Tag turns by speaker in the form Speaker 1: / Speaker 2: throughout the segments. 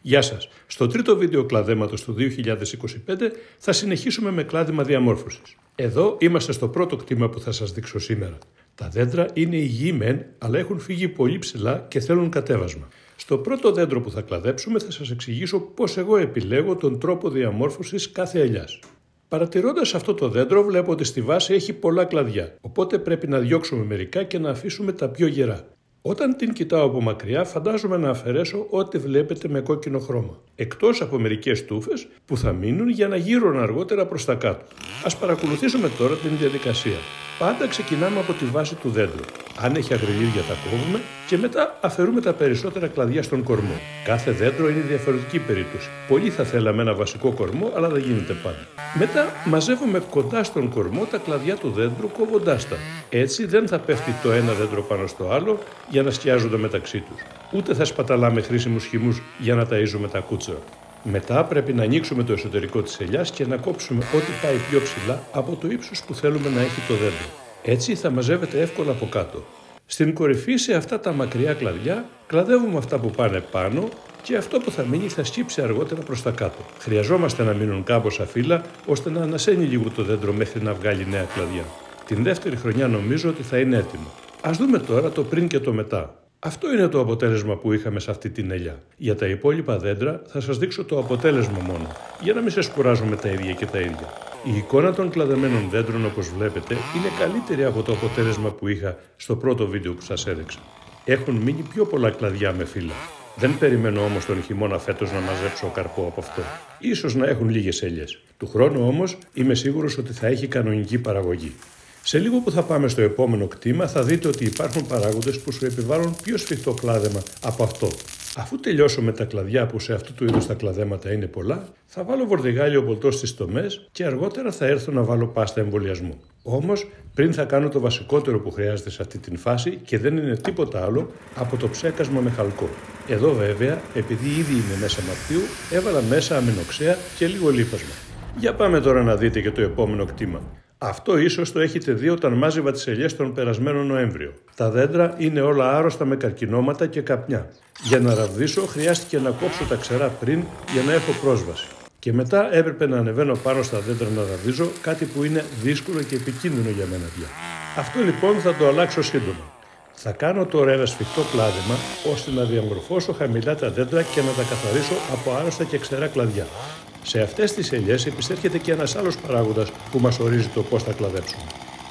Speaker 1: Γεια σας. Στο τρίτο βίντεο κλαδέματος του 2025 θα συνεχίσουμε με κλάδεμα διαμόρφωσης. Εδώ είμαστε στο πρώτο κτήμα που θα σας δείξω σήμερα. Τα δέντρα είναι υγιή μεν, αλλά έχουν φύγει πολύ ψηλά και θέλουν κατέβασμα. Στο πρώτο δέντρο που θα κλαδέψουμε θα σας εξηγήσω πώς εγώ επιλέγω τον τρόπο διαμόρφωσης κάθε ελιάς. Παρατηρώντας αυτό το δέντρο βλέπω ότι στη βάση έχει πολλά κλαδιά, οπότε πρέπει να διώξουμε μερικά και να αφήσουμε τα πιο γερά. Όταν την κοιτάω από μακριά, φαντάζομαι να αφαιρέσω ό,τι βλέπετε με κόκκινο χρώμα. Εκτός από μερικές τούφες που θα μείνουν για να γύρουν αργότερα προς τα κάτω. Ας παρακολουθήσουμε τώρα την διαδικασία. Πάντα ξεκινάμε από τη βάση του δέντρου. Αν έχει αγριλίδια τα κόβουμε και μετά αφαιρούμε τα περισσότερα κλαδιά στον κορμό. Κάθε δέντρο είναι διαφορετική περίπτωση. Πολλοί θα θέλαμε ένα βασικό κορμό, αλλά δεν γίνεται πάντα. Μετά μαζεύουμε κοντά στον κορμό τα κλαδιά του δέντρου κόβοντάς τα. Έτσι δεν θα πέφτει το ένα δέντρο πάνω στο άλλο για να σκιάζονται μεταξύ τους. Ούτε θα σπαταλάμε χρήσιμους χυμούς για να ταΐζουμε τα κούτσερα. Μετά πρέπει να ανοίξουμε το εσωτερικό της ελιάς και να κόψουμε ό,τι πάει πιο ψηλά από το ύψος που θέλουμε να έχει το δέντρο. Έτσι θα μαζεύεται εύκολα από κάτω. Στην κορυφή σε αυτά τα μακριά κλαδιά κλαδεύουμε αυτά που πάνε πάνω και αυτό που θα μείνει θα σκύψει αργότερα προς τα κάτω. Χρειαζόμαστε να μείνουν κάμποσα φύλλα ώστε να ανασένει λίγο το δέντρο μέχρι να βγάλει νέα κλαδιά. Την δεύτερη χρονιά νομίζω ότι θα είναι έτοιμο. Ας δούμε τώρα το πριν και το μετά. Αυτό είναι το αποτέλεσμα που είχαμε σε αυτή την ελιά. Για τα υπόλοιπα δέντρα θα σας δείξω το αποτέλεσμα μόνο, για να μην σας κουράζουμε τα ίδια και τα ίδια. Η εικόνα των κλαδεμένων δέντρων, όπως βλέπετε, είναι καλύτερη από το αποτέλεσμα που είχα στο πρώτο βίντεο που σας έδειξα. Έχουν μείνει πιο πολλά κλαδιά με φύλλα. Δεν περιμένω όμως τον χειμώνα φέτος να μαζέψω καρπό από αυτό. Ίσως να έχουν λίγες ελιές. Του χρόνου όμως είμαι σίγουρος ότι θα έχει κανονική παραγωγή. Σε λίγο που θα πάμε στο επόμενο κτήμα θα δείτε ότι υπάρχουν παράγοντες που σου επιβάλλουν πιο σφιχτό κλάδεμα από αυτό. Αφού τελειώσω με τα κλαδιά που σε αυτού του είδους τα κλαδέματα είναι πολλά, θα βάλω βορδιγάλιο ποτό στις τομές και αργότερα θα έρθω να βάλω πάστα εμβολιασμού. Όμως πριν θα κάνω το βασικότερο που χρειάζεται σε αυτή την φάση και δεν είναι τίποτα άλλο από το ψέκασμα με χαλκό. Εδώ βέβαια, επειδή ήδη είναι μέσα Μαρτίου, έβαλα μέσα αμινοξέα και λίγο λίπασμα. Για πάμε τώρα να δείτε και το επόμενο κτήμα. Αυτό ίσως το έχετε δει όταν μάζευα τις ελιές τον περασμένο Νοέμβριο. Τα δέντρα είναι όλα άρρωστα με καρκινώματα και καπνιά. Για να ραβδίσω χρειάστηκε να κόψω τα ξερά πριν για να έχω πρόσβαση. Και μετά έπρεπε να ανεβαίνω πάνω στα δέντρα να ραβδίζω, κάτι που είναι δύσκολο και επικίνδυνο για μένα πια. Αυτό λοιπόν θα το αλλάξω σύντομα. Θα κάνω τώρα ένα σφιχτό κλάδεμα ώστε να διαμορφώσω χαμηλά τα δέντρα και να τα καθαρίσω από άρρωστα και ξερά κλαδιά. Σε αυτές τις ελιές επιστρέφεται και ένας άλλος παράγοντας που μας ορίζει το πώς θα κλαδέψουμε.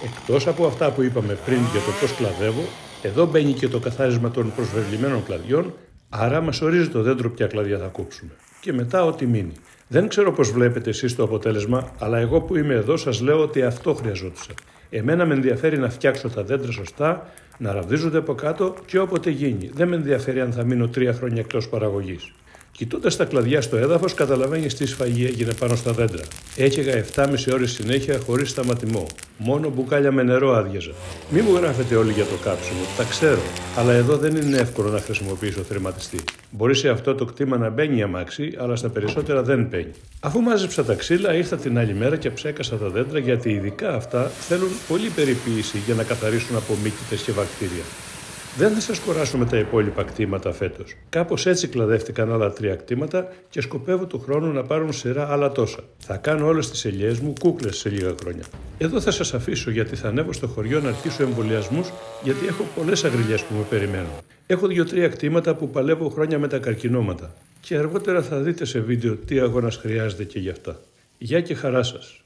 Speaker 1: Εκτός από αυτά που είπαμε πριν για το πώς κλαδεύω, εδώ μπαίνει και το καθάρισμα των προσβεβλημένων κλαδιών, άρα μας ορίζει το δέντρο ποια κλαδιά θα κόψουμε. Και μετά ό,τι μείνει. Δεν ξέρω πώς βλέπετε εσείς το αποτέλεσμα, αλλά εγώ που είμαι εδώ σας λέω ότι αυτό χρειαζόντουσα. Εμένα με ενδιαφέρει να φτιάξω τα δέντρα σωστά, να ραβδίζονται από κάτω και όποτε γίνει. Δεν με ενδιαφέρει αν θα μείνω 3 χρόνια εκτός παραγωγής. Κοιτώντας τα κλαδιά στο έδαφος, καταλαβαίνεις τι σφαγή έγινε πάνω στα δέντρα. Έκαιγα 7,5 ώρες συνέχεια χωρίς σταματημό. Μόνο μπουκάλια με νερό άδειαζα. Μη μου γράφετε όλοι για το κάψιμο, τα ξέρω. Αλλά εδώ δεν είναι εύκολο να χρησιμοποιήσω θερματιστή. Μπορεί σε αυτό το κτήμα να μπαίνει η αμάξι, αλλά στα περισσότερα δεν μπαίνει. Αφού μάζεψα τα ξύλα, ήρθα την άλλη μέρα και ψέκασα τα δέντρα γιατί ειδικά αυτά θέλουν πολλή περιποίηση για να καθαρίσουν από μύκητες και βακτήρια. Δεν θα σας κουράσω με τα υπόλοιπα κτήματα φέτος. Κάπως έτσι κλαδεύτηκαν άλλα 3 κτήματα και σκοπεύω του χρόνου να πάρουν σειρά άλλα τόσα. Θα κάνω όλες τις ελιές μου κούκλες σε λίγα χρόνια. Εδώ θα σας αφήσω γιατί θα ανέβω στο χωριό να αρχίσω εμβολιασμούς γιατί έχω πολλές αγριλιές που με περιμένουν. Έχω 2-3 κτήματα που παλεύω χρόνια με τα καρκινώματα και αργότερα θα δείτε σε βίντεο τι αγώνας χρειάζεται και γι' αυτά. Γεια και χαρά σας!